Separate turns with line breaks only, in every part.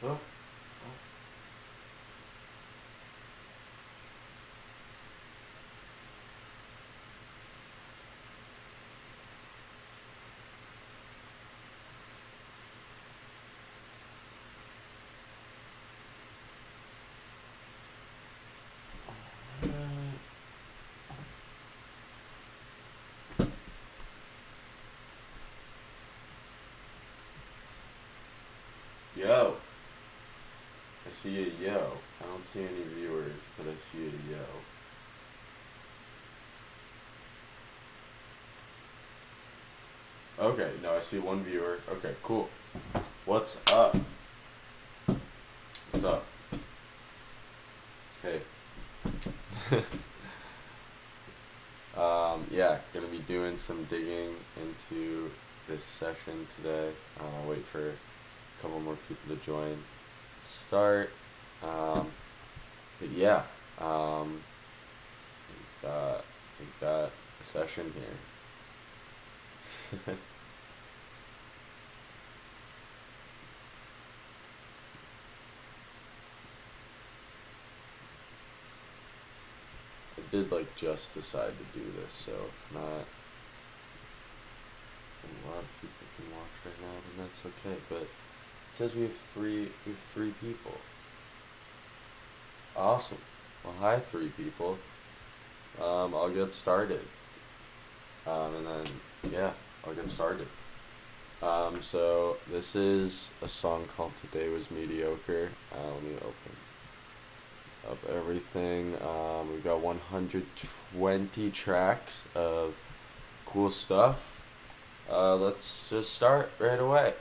Oh, oh. Yo. I see a yo. I don't see any viewers, but I see a yo. Okay, no, I see one viewer. Okay, cool. What's up? What's up? Hey. Yeah, gonna be doing some digging into this session today. I'll wait for a couple more people to join. Start. Um, but yeah, um, we've got a session here. I did like just decide to do this, so if not a lot of people can watch right now, then that's okay. But it says we have three people. Awesome. Well, hi, three people. I'll get started. And then yeah, I'll get started. So this is a song called "Today Was Mediocre." Let me open up everything. We've got 120 tracks of cool stuff. Let's just start right away.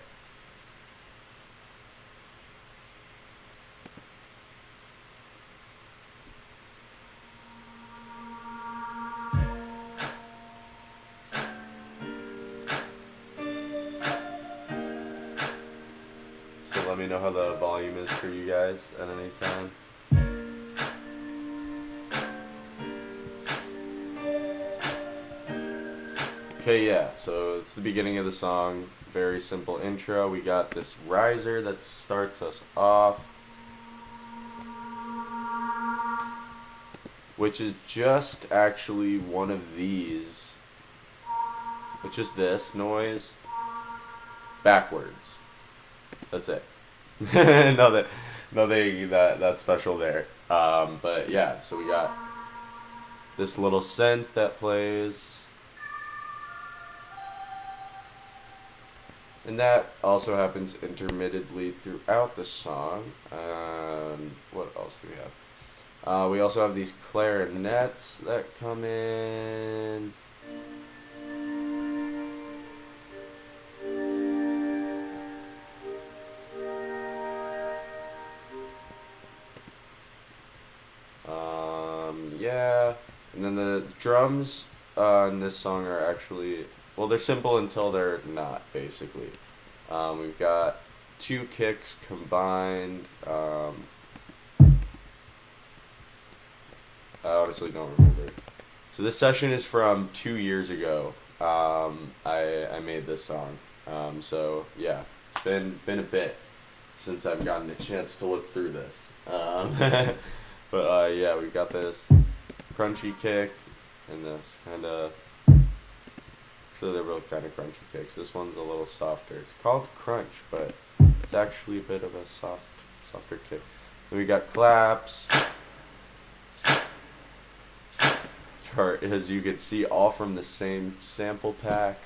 So let me know how the volume is for you guys at any time. Okay, yeah, so it's the beginning of the song. Very simple intro. We got this riser that starts us off, which is just actually one of these, which is this noise backwards. That's it. nothing, nothing that special there. But yeah, so we got this little synth that plays. And that also happens intermittently throughout the song. What else do we have? We also have these clarinets that come in. Yeah. And then the drums in this song are actually, well, they're simple until they're not, basically. We've got two kicks combined. I honestly don't remember. So this session is from 2 years ago. I made this song. So yeah, it's been a bit since I've gotten a chance to look through this. But yeah, we've got this crunchy kick and this kind of. So they're both kind of crunchy kicks. This one's a little softer. It's called crunch, but it's actually a bit of a softer kick. Then we got claps. As you can see, all from the same sample pack.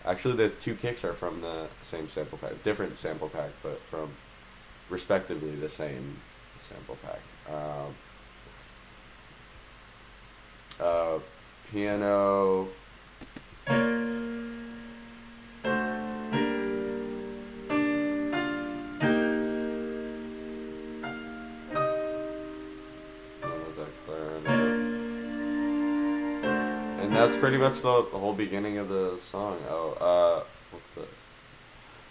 Actually, the two kicks are from the same sample pack, different sample pack, but from respectively the same sample pack. Piano. And that's pretty much the whole beginning of the song. Oh, what's this?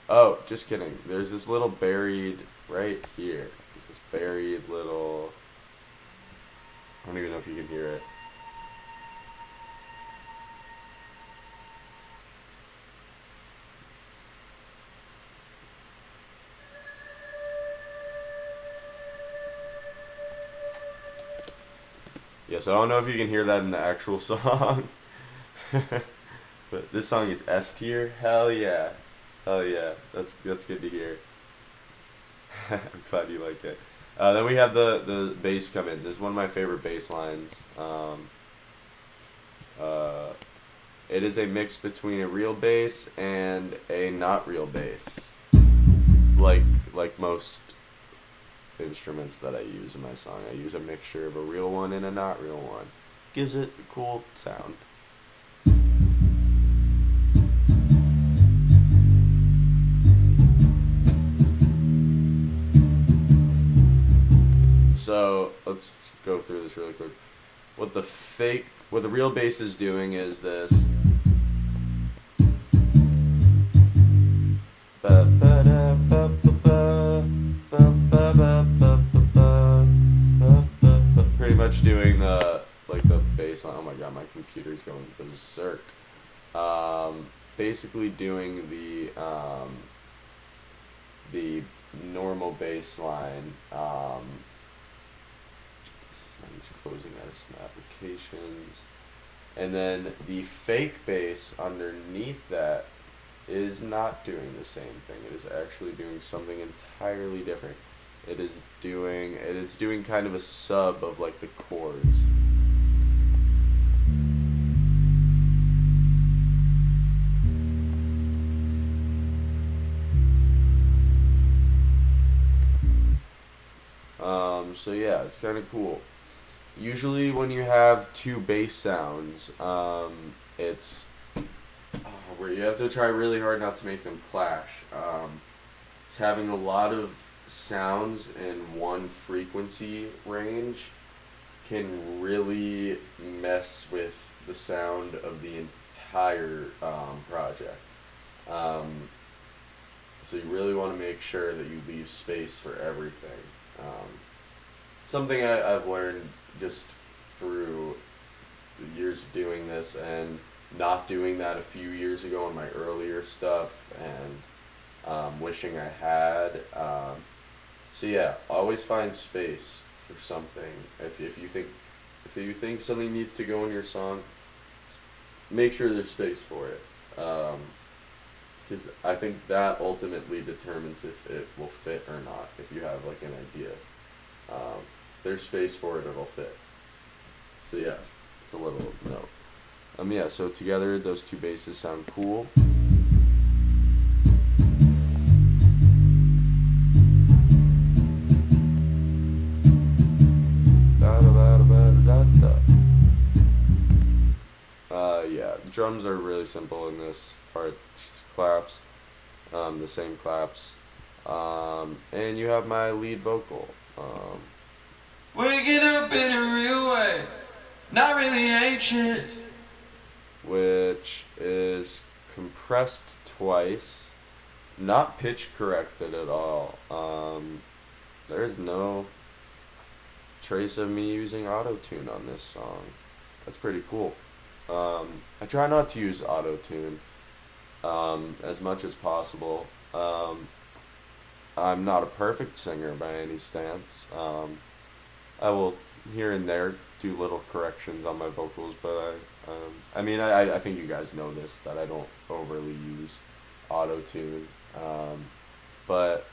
Oh, just kidding. There's this little buried right here. There's this buried little. I don't even know if you can hear it. Yeah, so I don't know if you can hear that in the actual song. But this song is S tier. Hell yeah. Hell yeah. That's good to hear. I'm glad you like it. Then we have the bass come in. This is one of my favorite bass lines. Uh, it is a mix between a real bass and a not real bass. Like most instruments that I use in my song, I use a mixture of a real one and a not real one. Gives it a cool sound. So let's go through this really quick. What the real bass is doing is this. Pretty much doing the bass line. Oh my god, my computer's going berserk. Basically doing the normal bass line. I'm just closing out of some applications. And then the fake bass underneath that is not doing the same thing. It is actually doing something entirely different. It's doing kind of a sub of like the chords. So yeah, it's kind of cool. Usually when you have two bass sounds, it's where you have to try really hard not to make them clash. It's having a lot of sounds in one frequency range can really mess with the sound of the entire project. So you really want to make sure that you leave space for everything. Something I've learned just through the years of doing this and not doing that a few years ago on my earlier stuff, and wishing I had. So yeah, always find space for something. If you think something needs to go in your song, make sure there's space for it. Because I think that ultimately determines if it will fit or not. If you have like an idea, if there's space for it, it'll fit. So yeah, it's a little note. Yeah. So together, those two basses sound cool. Yeah, drums are really simple in this part. Just claps, the same claps, and you have my lead vocal.
Waking up in a real way, not really anxious.
Which is compressed twice, not pitch corrected at all. There is no trace of me using auto-tune on this song. That's pretty cool. I try not to use auto-tune as much as possible. I'm not a perfect singer by any stance. I will here and there do little corrections on my vocals, but I think you guys know this, that I don't overly use auto-tune. But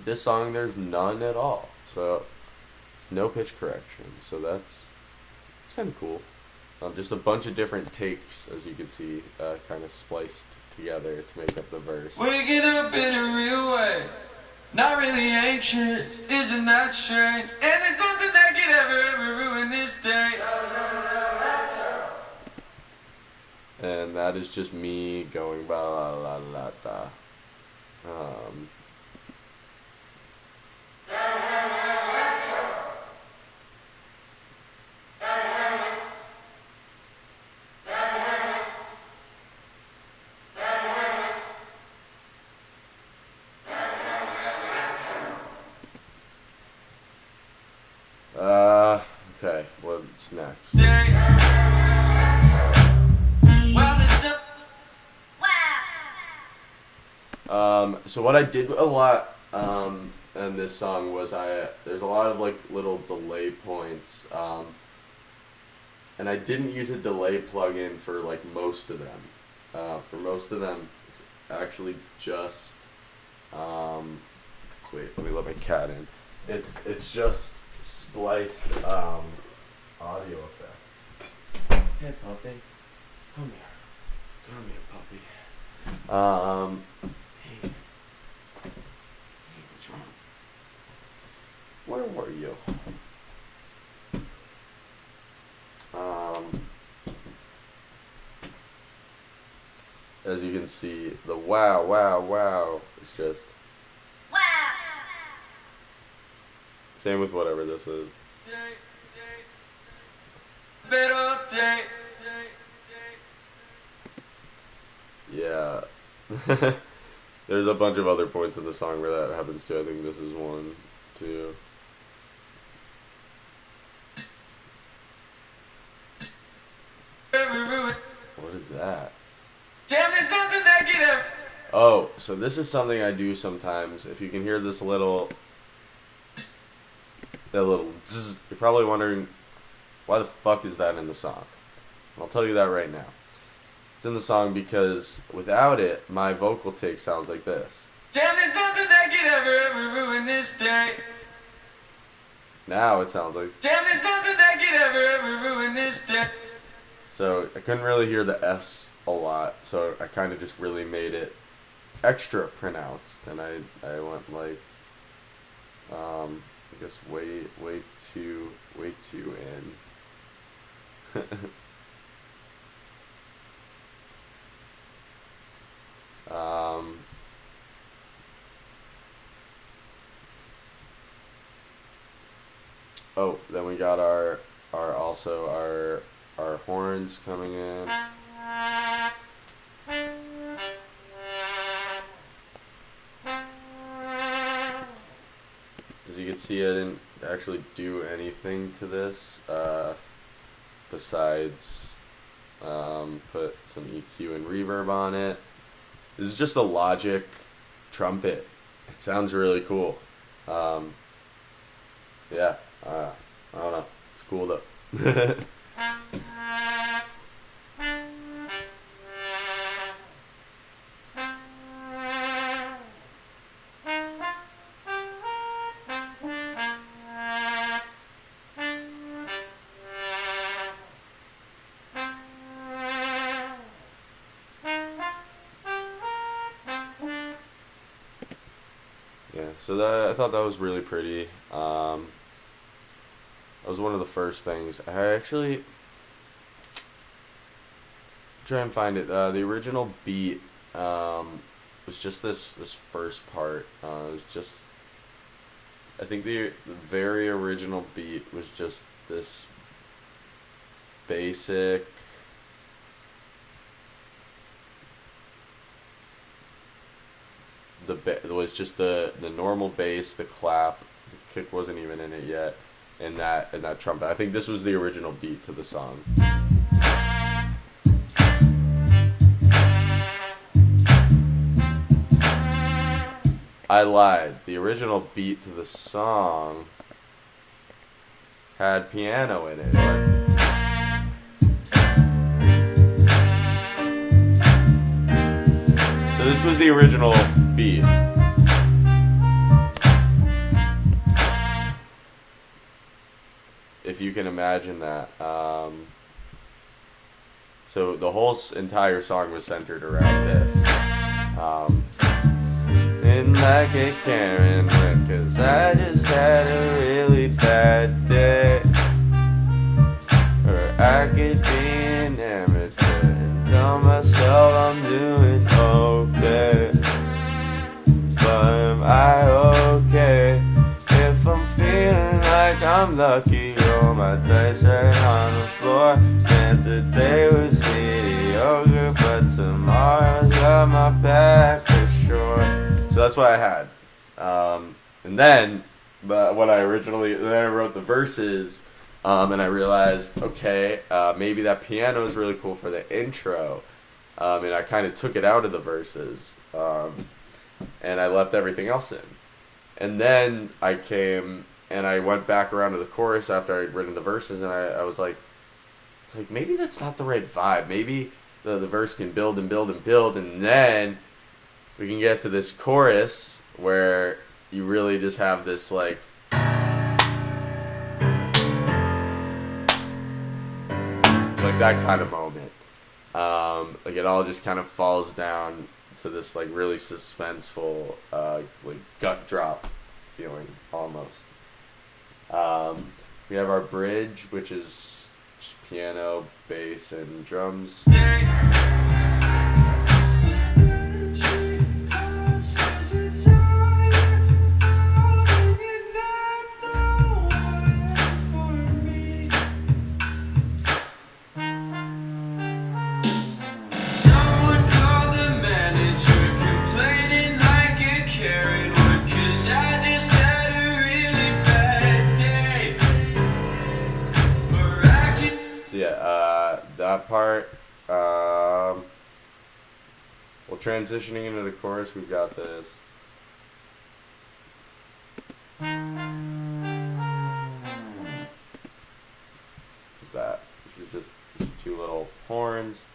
this song, there's none at all. So it's no pitch correction. So it's kind of cool. Just a bunch of different takes, as you can see, kind of spliced together to make up the verse.
Waking up in a real way, not really anxious, isn't that strange? And there's nothing that could ever ruin this day.
And that is just me going ba la la la da. Okay, what's next? So what I did a lot and this song was there's a lot of like little delay points, and I didn't use a delay plugin for like most of them. For most of them, it's actually just wait, let me let my cat in. It's just spliced audio effects. Hey puppy, come here puppy. Hey, what's wrong? Where were you? As you can see, the wow is just wow. Same with whatever this is. Yeah. There's a bunch of other points in the song where that happens too. I think this is 1, 2. What is that?
Damn, there's nothing negative.
Oh, so this is something I do sometimes. If you can hear that little zzz, you're probably wondering, why the fuck is that in the song? I'll tell you that right now. It's in the song because without it, my vocal take sounds like this.
Damn, there's nothing that could ever ruin this day.
Now it sounds like.
Damn, there's nothing that could ever ruin this day.
So I couldn't really hear the S a lot, so I kind of just really made it extra pronounced, and I went like, I guess way too in. Oh, then we got our horns coming in. As you can see, I didn't actually do anything to this besides put some EQ and reverb on it. This is just a Logic trumpet. It sounds really cool. Yeah, I don't know. It's cool though. Yeah, so I thought that was really pretty. That was one of the first things. I actually try and find it. The original beat was just this first part. It was just, I think the very original beat was just this basic. It was just the normal bass, the clap, the kick wasn't even in it yet, and that trumpet. I think this was the original beat to the song. I lied. The original beat to the song had piano in it. So this was the original beat. If you can imagine that. So the whole entire song was centered around this. And like a Karen, cause I just had a really bad day. Or I could be an amateur and tell myself I'm doing okay. But am I okay if I'm feeling like I'm lucky? Roll my dice right on the floor. And today was mediocre, but tomorrow's got my back for sure. So that's what I had. And then, when I wrote the verses, and I realized, okay, maybe that piano is really cool for the intro. And I kind of took it out of the verses. And I left everything else in. And then I came and I went back around to the chorus after I'd written the verses, and I was like, maybe that's not the right vibe. Maybe the verse can build and build and build, and then we can get to this chorus where you really just have this like that kind of moment. Like it all just kind of falls down to this like really suspenseful like gut drop feeling almost. We have our bridge, which is just piano, bass, and drums. That part, well, transitioning into the chorus, we've got this. What's that? This is just these two little horns.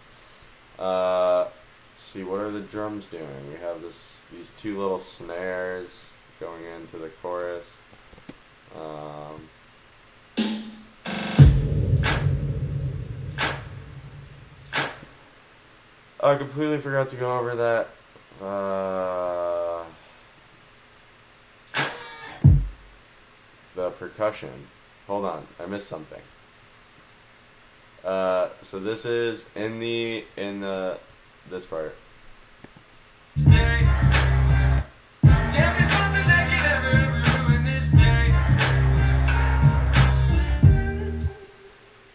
Let's see, what are the drums doing? We have these two little snares going into the chorus. I completely forgot to go over that. The percussion. Hold on, I missed something. So this is in this part.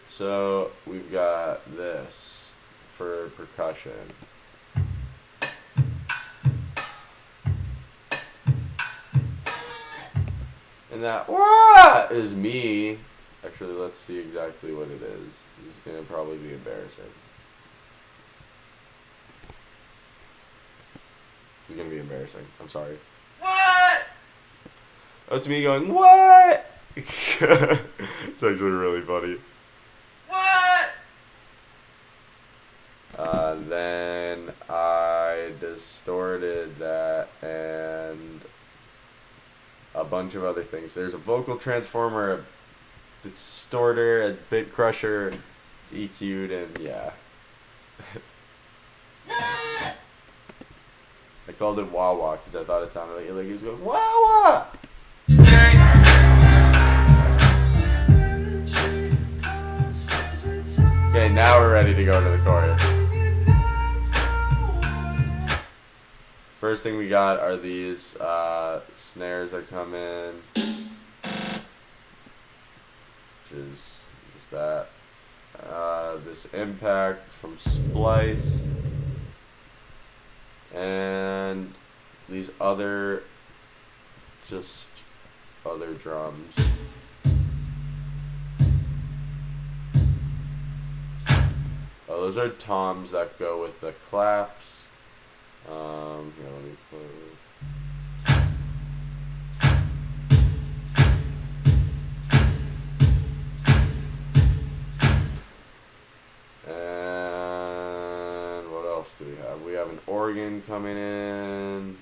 So we've got this for percussion. And that "wah" is me. Actually, let's see exactly what it is. This is gonna probably be embarrassing. It's gonna be embarrassing. I'm sorry.
What?
Oh, it's me going, what? It's actually really funny.
What?
Then I distorted that and a bunch of other things. There's a vocal transformer, a distorter, a bit crusher. It's EQ'd, and yeah. I called it wah wah because I thought it sounded like he was going wah wah. Okay, now we're ready to go to the chorus. First thing we got are these snares that come in, which is just that. This impact from Splice, and these other drums. Oh, those are toms that go with the claps. Here, let me close. And what else do we have? We have an organ coming in.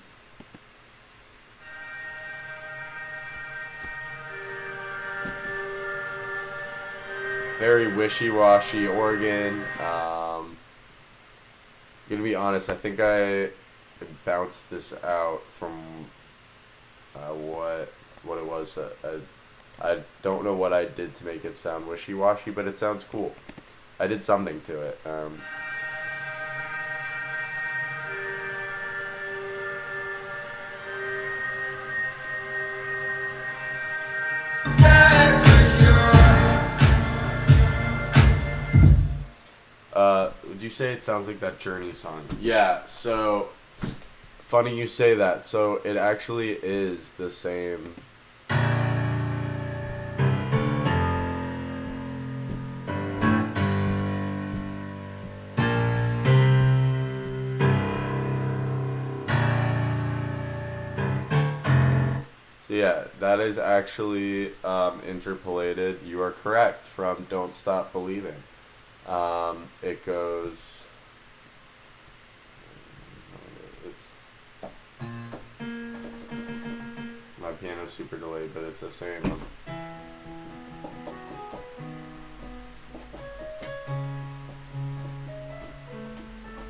Very wishy-washy organ. Gonna be honest, I think I bounced this out from what it was. I don't know what I did to make it sound wishy-washy, but it sounds cool. I did something to it. Would you say it sounds like that Journey song? Yeah, so funny you say that. So it actually is the same. So yeah, that is actually interpolated. You are correct from "Don't Stop Believing." It goes. It's, my piano's super delayed, but it's the same.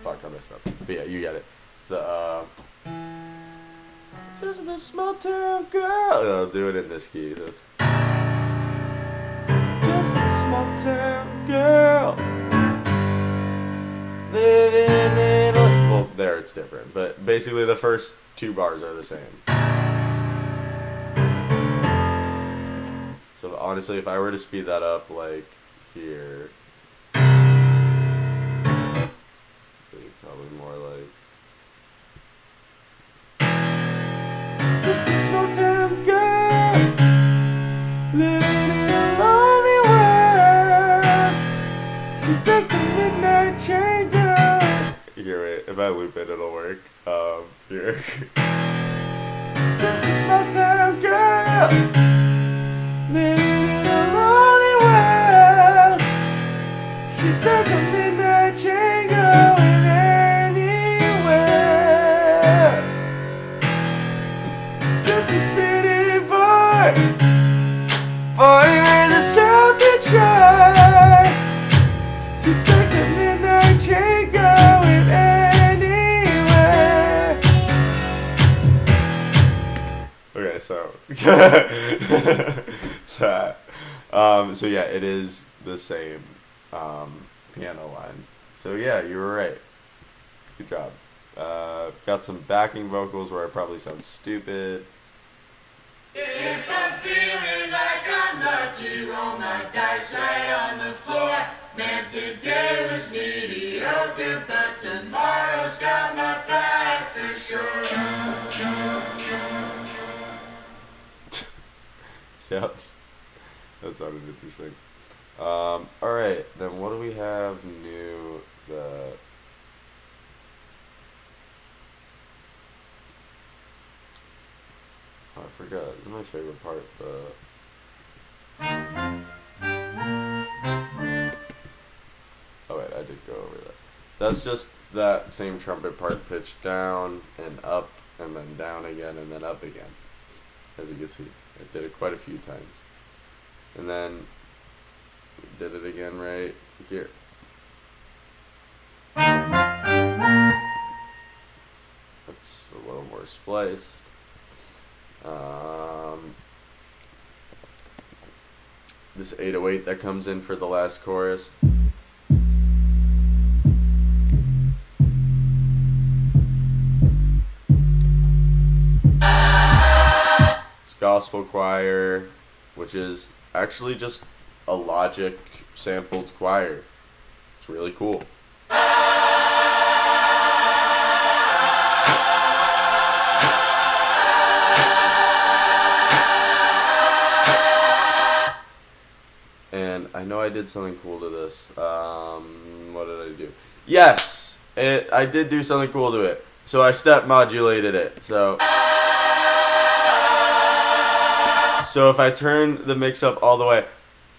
Fuck, I messed up. But yeah, you get it. It's the just a small town girl. I'll do it in this key. Just a small town girl living in a. Well, there it's different, but basically the first two bars are the same. So honestly, if I were to speed that up, like here, probably more like. Just a small town girl living in a lonely world. She took the midnight train going. Here, wait. If I loop it, it'll work. Here. Just a small town girl living in a lonely world. She took the midnight train going anywhere. Just a city boy, born and raised in South Detroit. She took the midnight train going anywhere. Okay, so that. So yeah, it is the same piano line. So yeah, you were right. Good job. Got some backing vocals where I probably sound stupid.
If I'm feeling like I'm lucky, roll my dice right on the floor. Man, today was mediocre, but tomorrow's got my back for sure.
Yep. That sounded interesting. Alright, then what do we have new? I forgot. This is my favorite part. Oh wait, I did go over that. That's just that same trumpet part pitched down and up and then down again and then up again. As you can see, I did it quite a few times. And then did it again right here. That's a little more spliced. This 808 that comes in for the last chorus. It's gospel choir, which is actually just a Logic sampled choir. It's really cool. And I know I did something cool to this. What did I do? Yes! I did do something cool to it. So I step modulated it. So if I turn the mix up all the way.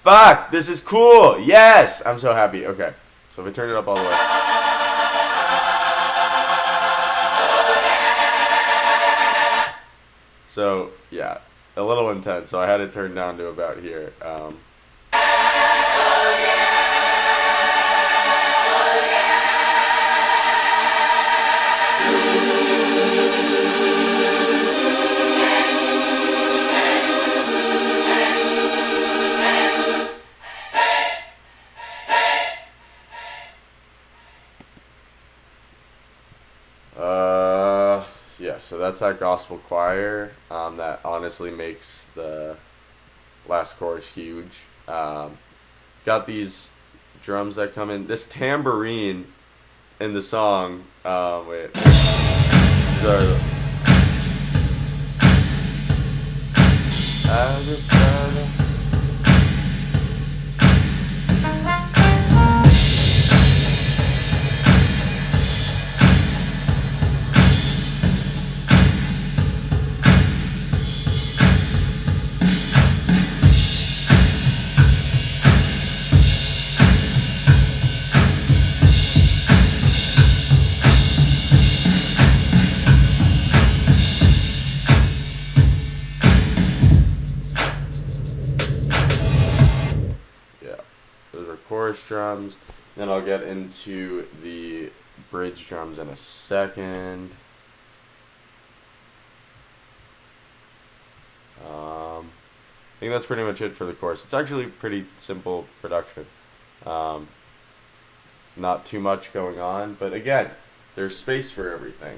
Fuck! This is cool! Yes! I'm so happy. Okay. So if I turn it up all the way. So, yeah. A little intense. So I had it turned down to about here. Yeah, so that's that gospel choir. That honestly makes the last chorus huge. Got these drums that come in. This tambourine in the song. Wait. These are. I just chorus drums. Then I'll get into the bridge drums in a second. I think that's pretty much it for the chorus. It's actually pretty simple production. Not too much going on, but again, there's space for everything.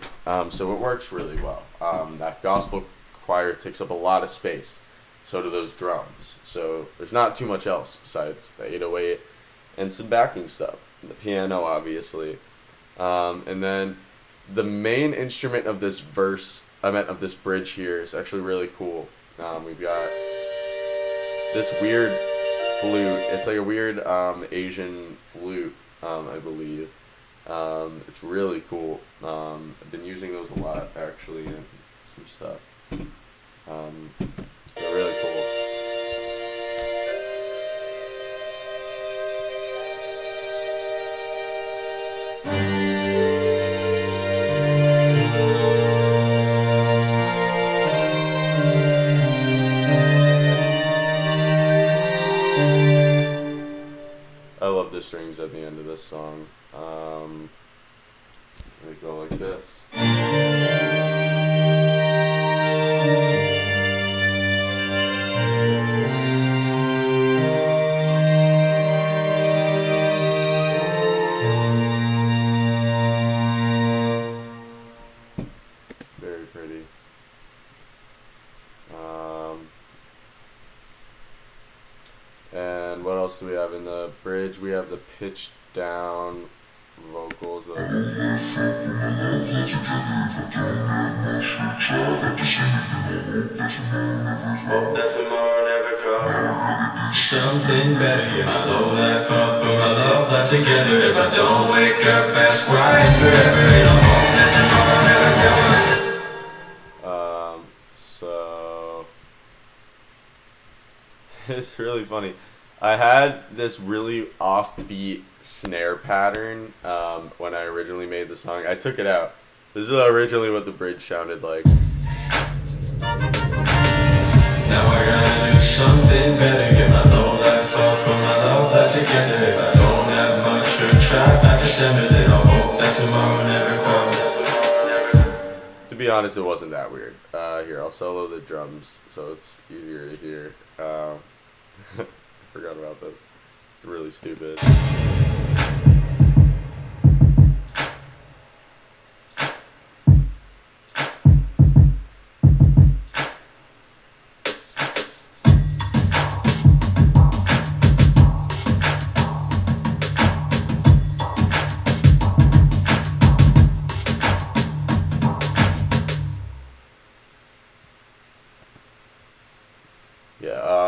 So it works really well. That gospel choir takes up a lot of space. So do those drums. So there's not too much else besides the 808 and some backing stuff. The piano, obviously. And then the main instrument of this of this bridge here is actually really cool. We've got this weird flute. It's like a weird Asian flute, I believe. It's really cool. I've been using those a lot, actually, in some stuff. They're really cool. I love the strings at the end of this song. They go like this. Very pretty. And what else do we have in the bridge? We have the pitched down vocals. Hope that tomorrow never comes.
Something better, get my low life up, put my love life together. If I don't wake up, ask crying forever. And I hope that tomorrow never comes.
So it's really funny. I had this really offbeat snare pattern when I originally made the song. I took it out. This is originally what the bridge sounded like.
Now I gotta do something better, get my low life up, put my love life together. If I don't have much to try by December, then I'll hope that tomorrow never comes.
To be honest, it wasn't that weird. Here, I'll solo the drums so it's easier to hear. Forgot about this. It's really stupid.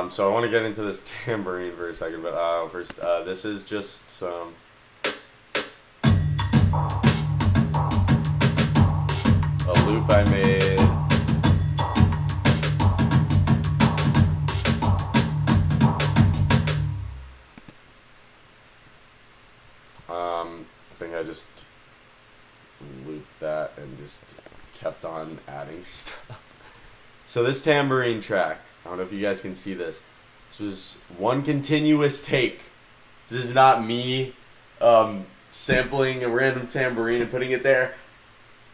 So I want to get into this tambourine for a second, but first, this is just some a loop I made. I think I just looped that and just kept on adding stuff. So this tambourine track, I don't know if you guys can see this. This was one continuous take. This is not me sampling a random tambourine and putting it there.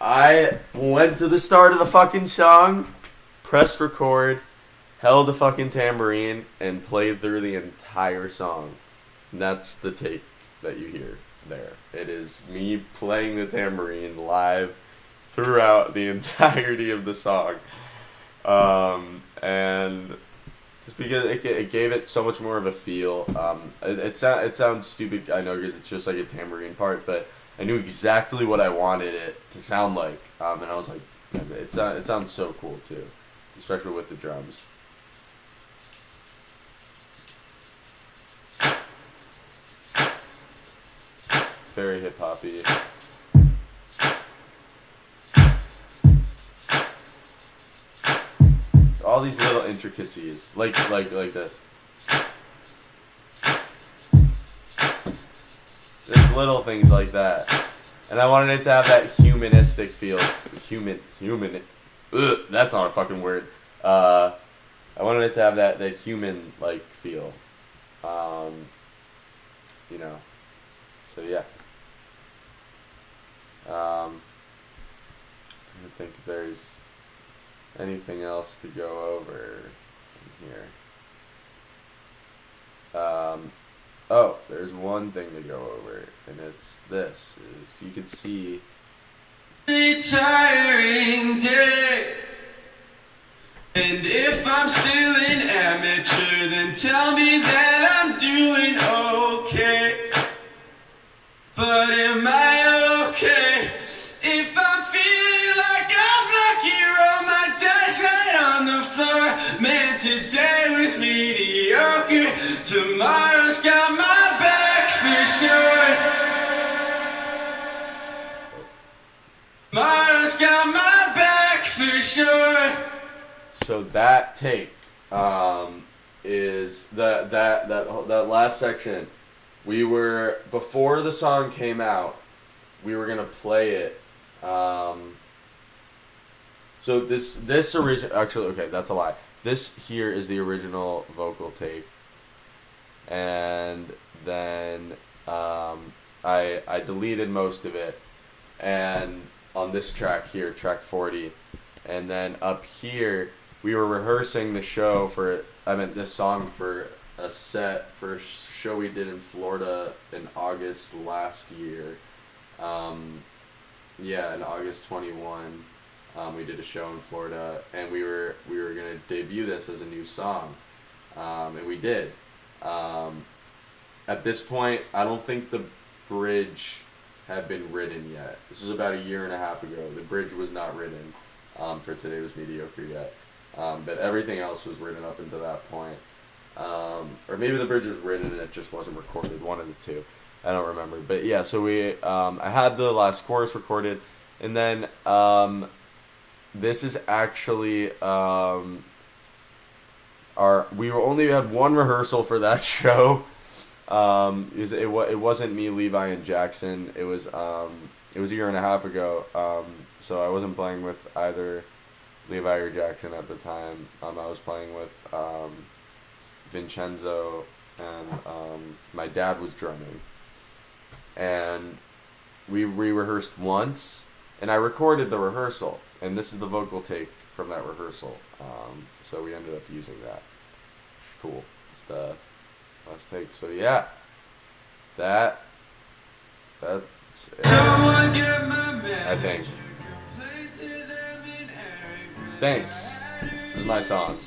I went to the start of the fucking song, pressed record, held the fucking tambourine, and played through the entire song. And that's the take that you hear there. It is me playing the tambourine live throughout the entirety of the song. And just because it gave it so much more of a feel. It sounds stupid, I know, because it's just like a tambourine part, but I knew exactly what I wanted it to sound like. And I was like, it sounds so cool too, especially with the drums. Very hip-hoppy. All these little intricacies, like this. There's little things like that, and I wanted it to have that humanistic feel. That's not a fucking word. I wanted it to have that human like feel. you know. So yeah. Trying to think if there's anything else to go over in here. Oh, there's one thing to go over, and it's this. If you could see.
A tiring day. And if I'm still an amateur, then tell me that I'm doing okay. But am I okay? If I'm feeling like I'm lucky, roll my dice right on the floor. Man, today was mediocre. Tomorrow's got my back for sure. Tomorrow's got my back for sure.
So that take is that last section. We were, before the song came out, we were gonna play it. So this original, actually, okay, that's a lie. This here is the original vocal take, and then I deleted most of it, and on this track here, track 40, and then up here we were rehearsing the show for, this song for a set for a show we did in Florida in August last year. In August 21, we did a show in Florida, and we were gonna debut this as a new song, and we did. At this point, I don't think the bridge had been written yet. This was about a year and a half ago. The bridge was not written for Today Was Mediocre yet, but everything else was written up until that point. Or maybe the bridge was written and it just wasn't recorded. One of the two. I don't remember. But yeah, so I had the last chorus recorded, and then this is actually we only had one rehearsal for that show. It wasn't me, Levi, and Jackson. It was a year and a half ago. So I wasn't playing with either Levi or Jackson at the time. I was playing with Vincenzo, and my dad was drumming. And we rehearsed once, and I recorded the rehearsal, and this is the vocal take from that rehearsal. So we ended up using that. It's cool. It's the last take. So yeah, that's it, I think. Thanks. This is my song.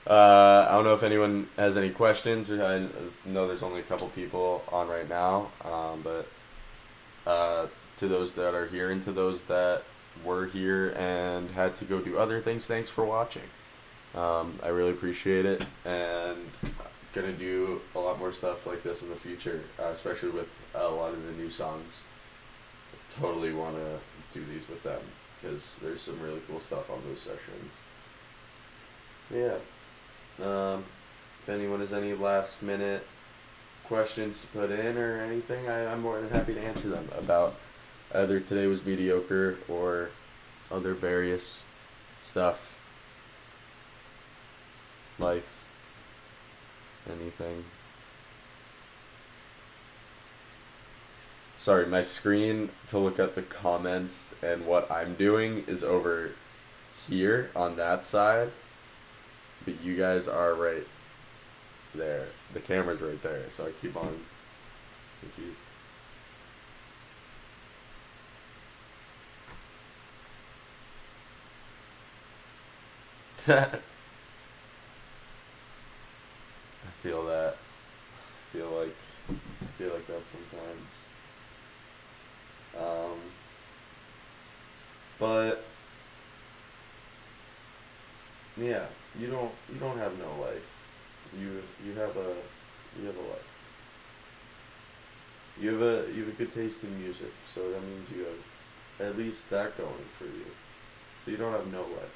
I don't know if anyone has any questions. I know there's only a couple people on right now, but to those that are here and to those that were here and had to go do other things, thanks for watching. I really appreciate it, and gonna do a lot more stuff like this in the future, especially with a lot of the new songs. I totally want to do these with them because there's some really cool stuff on those sessions. Yeah. If anyone has any last minute questions to put in or anything, I'm more than happy to answer them about either Today Was Mediocre or other various stuff, life, anything. Sorry, my screen to look at the comments and what I'm doing is over here on that side. But you guys are right there. The camera's right there, so I keep on confused. I feel that. I feel like that sometimes. But yeah, you don't have no life. You have a life. You have a good taste in music, so that means you have at least that going for you. So you don't have no life.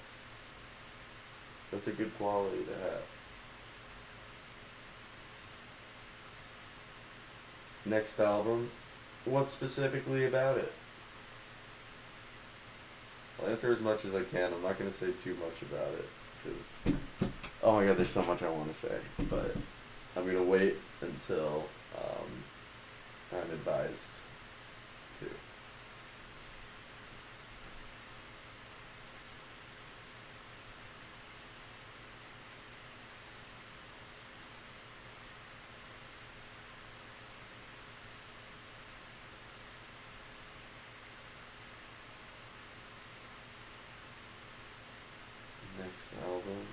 That's a good quality to have. Next album, what specifically about it? I'll answer as much as I can. I'm not going to say too much about it, because, oh my god, there's so much I want to say, but I'm gonna wait until I'm advised to. Next album.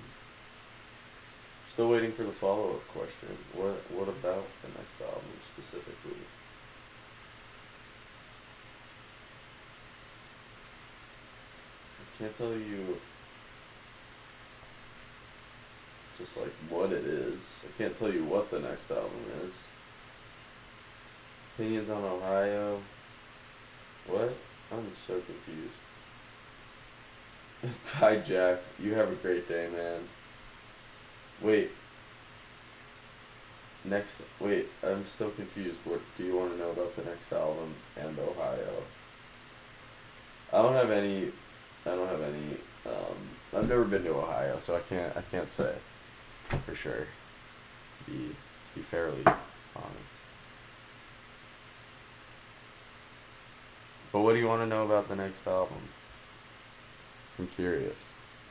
Still waiting for the follow-up question. What about the next album specifically? I can't tell you just like what it is. I can't tell you what the next album is. Opinions on Ohio. What? I'm so confused. Bye, Jack. You have a great day, man. Wait. Wait, I'm still confused. What do you want to know about the next album and Ohio? I don't have any. I've never been to Ohio, so I can't say for sure. To be fairly honest. But what do you want to know about the next album? I'm curious.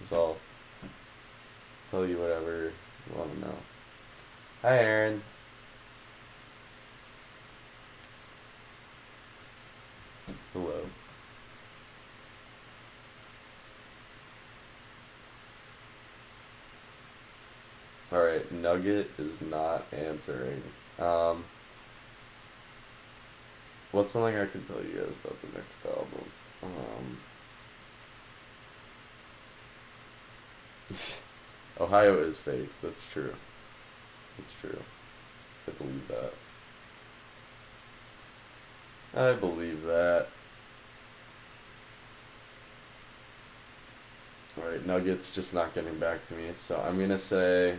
So I'll tell you whatever you want to know. Hi, Aaron. Hello. Alright, Nugget is not answering. What's something I can tell you guys about the next album? Ohio is fake. That's true. That's true. I believe that. I believe that. Alright, Nugget's just not getting back to me, so I'm gonna say,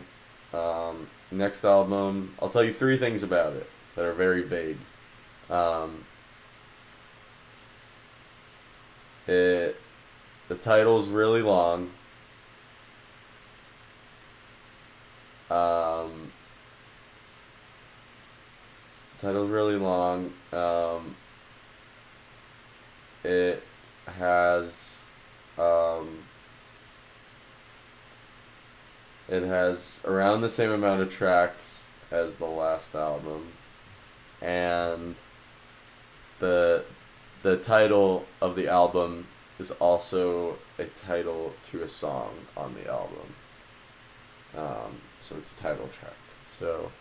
next album, I'll tell you 3 things about it that are very vague. The title's really long. The title's really long. It has, it has around the same amount of tracks as the last album, and the title of the album is also a title to a song on the album. So it's a title track. So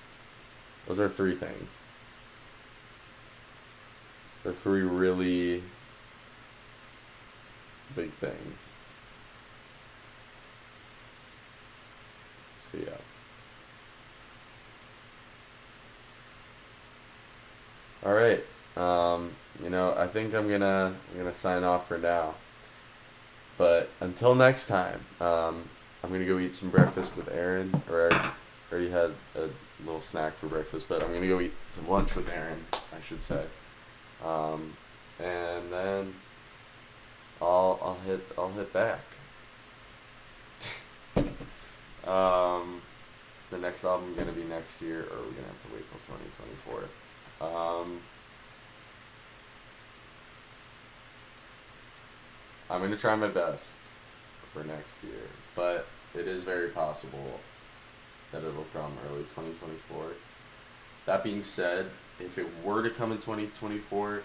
those are 3 things. They're 3 really big things. So yeah. All right. I think I'm gonna sign off for now. But until next time, I'm gonna go eat some breakfast with Aaron. Or I already had a little snack for breakfast, but I'm gonna go eat some lunch with Aaron, I should say. And then I'll hit back. Is the next album gonna be next year, or are we gonna have to wait till 2024? I'm gonna try my best for next year, but it is very possible that it'll come early 2024. That being said, if it were to come in 2024,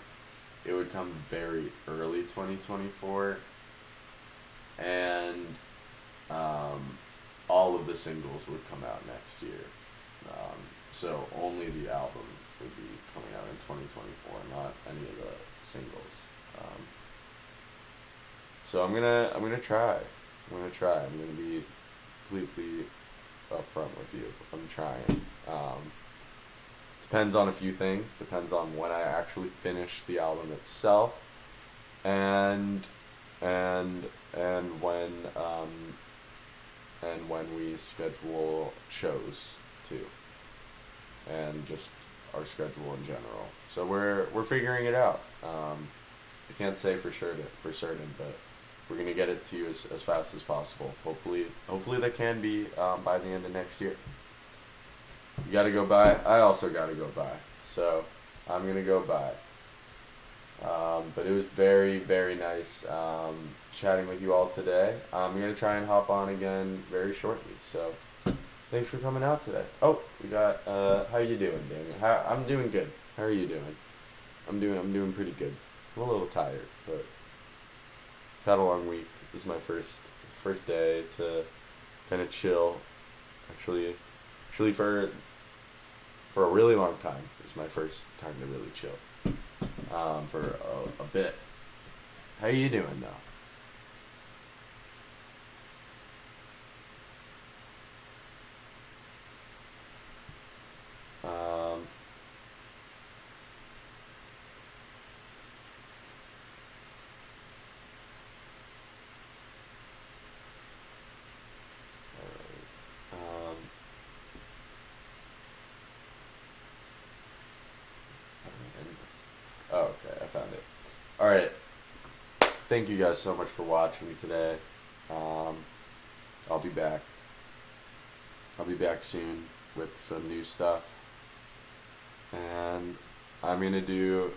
it would come very early 2024, and all of the singles would come out next year. So only the album would be coming out in 2024, not any of the singles. So I'm gonna try. I'm gonna be completely upfront with you. I'm trying. Depends on a few things. Depends on when I actually finish the album itself, and when we schedule shows too, and just our schedule in general. So we're figuring it out. I can't say for certain, but we're gonna get it to you as fast as possible. Hopefully that can be by the end of next year. You gotta go by. I also gotta go by. So I'm gonna go by. But it was very, very nice chatting with you all today. I'm gonna try and hop on again very shortly. So thanks for coming out today. Oh, we got. How you doing, Daniel? I'm doing good. How are you doing? I'm doing pretty good. I'm a little tired, but I've had a long week. This is my first day to kind of chill. Actually, for a really long time, it's my first time to really chill. For a bit. How you doing though? Um, alright. Oh, okay, I found it. All right. Thank you guys so much for watching today. Um, I'll be back. I'll be back soon with some new stuff. And I'm going to do,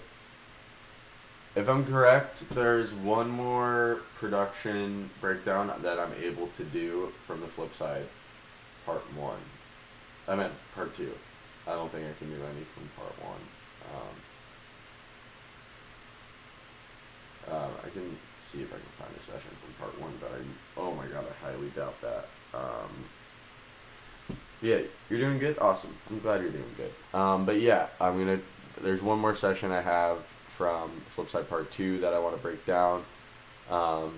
if I'm correct, there's one more production breakdown that I'm able to do from the flip side, part 1. I meant part 2. I don't think I can do any from part 1. I can see if I can find a session from part 1, but oh my god, I highly doubt that. Yeah, you're doing good? Awesome. I'm glad you're doing good. But yeah, there's one more session I have from Flipside Part 2 that I want to break down. I'll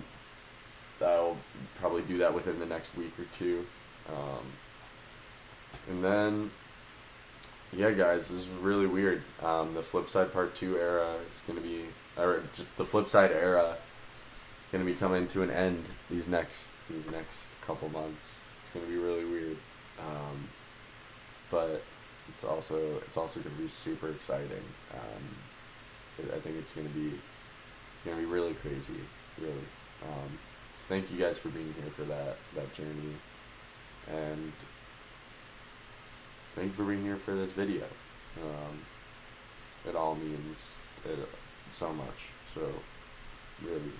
probably do that within the next week or two. And then, yeah guys, this is really weird. The Flipside Part 2 era is going to be, or just the Flipside era, going to be coming to an end these next couple months. It's going to be really weird. But it's also going to be super exciting. I think it's going to be really crazy, really. So thank you guys for being here for that journey, and thank you for being here for this video. It all means it so much. So really,